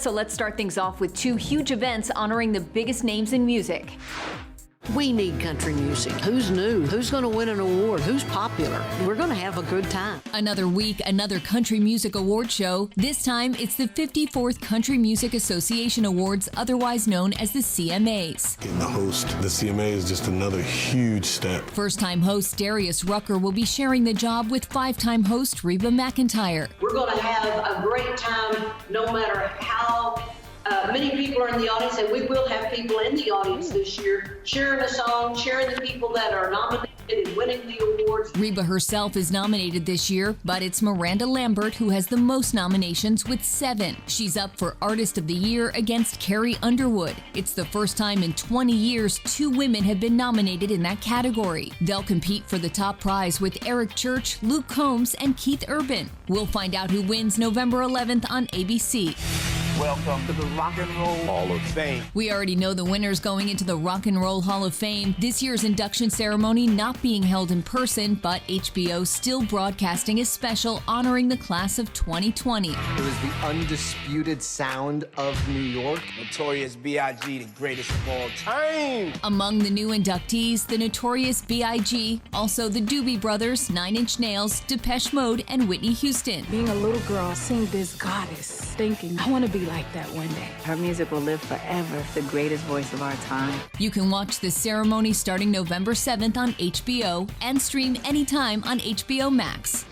so let's start things off with two huge events honoring the biggest names in music. We need country music. Who's new? Who's going to win an award? Who's popular? We're going to have a good time. Another week, another country music award show. This time, it's the 54th Country Music Association Awards, otherwise known as the CMAs. Getting to host the CMA is just another huge step. First-time host Darius Rucker will be sharing the job with five-time host Reba McEntire. We're going to have a great time no matter how many people are in the audience, and we will have people in the audience this year cheering us on, cheering the people that are nominated and winning the awards. Reba herself is nominated this year, but it's Miranda Lambert who has the most nominations with 7. She's up for Artist of the Year against Carrie Underwood. It's the first time in 20 years 2 women have been nominated in that category. They'll compete for the top prize with Eric Church, Luke Combs, and Keith Urban. We'll find out who wins November 11th on ABC. Welcome to the Rock and Roll Hall of Fame. We already know the winners going into the Rock and Roll Hall of Fame. This year's induction ceremony not being held in person, but HBO still broadcasting a special honoring the class of 2020. It was the undisputed sound of New York. Notorious B.I.G., the greatest of all time. Among the new inductees, the Notorious B.I.G., also the Doobie Brothers, 9 Inch Nails, Depeche Mode, and Whitney Houston. Being a little girl, seeing this goddess, thinking, I want to be like that one day. Her music will live forever, the greatest voice of our time. You can watch the ceremony starting November 7th on HBO and stream anytime on HBO Max.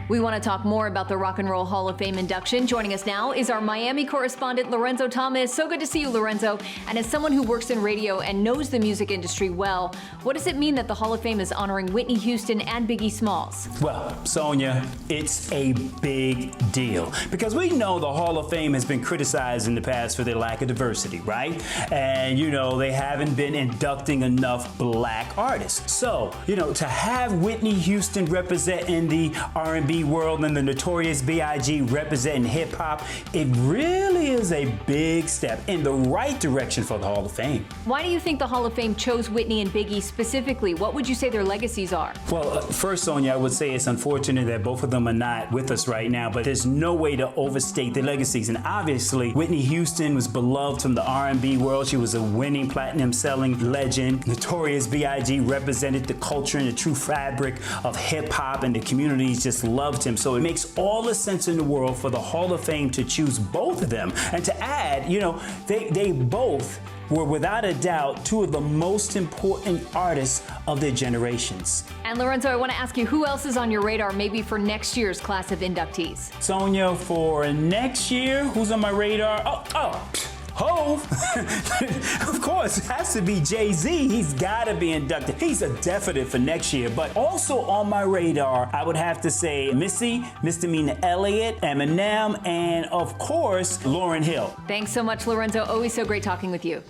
We want to talk more about the Rock and Roll Hall of Fame induction. Joining us now is our Miami correspondent, Lorenzo Thomas. So good to see you, Lorenzo. And as someone who works in radio and knows the music industry well, what does it mean that the Hall of Fame is honoring Whitney Houston and Biggie Smalls? Well, Sonia, it's a big deal because we know the Hall of Fame has been criticized in the past for their lack of diversity, right? And, they haven't been inducting enough black artists. So, to have Whitney Houston representing the R&B world and the Notorious B.I.G. representing hip-hop, it really is a big step in the right direction for the Hall of Fame. Why do you think the Hall of Fame chose Whitney and Biggie specifically? What would you say their legacies are? Well, first, Sonia, I would say it's unfortunate that both of them are not with us right now, but there's no way to overstate their legacies. And obviously, Whitney Houston was beloved from the R&B world. She was a winning platinum-selling legend. Notorious B.I.G. represented the culture and the true fabric of hip-hop, and the communities just loved him. So it makes all the sense in the world for the Hall of Fame to choose both of them. And to add, they both were without a doubt 2 of the most important artists of their generations. And Lorenzo, I want to ask you, who else is on your radar maybe for next year's class of inductees? Sonia, for next year, who's on my radar? Hov! Of course, it has to be Jay-Z. He's got to be inducted. He's a definite for next year. But also on my radar, I would have to say Missy, Misdemeanor Elliott, Eminem, and of course, Lauryn Hill. Thanks so much, Lorenzo. Always so great talking with you.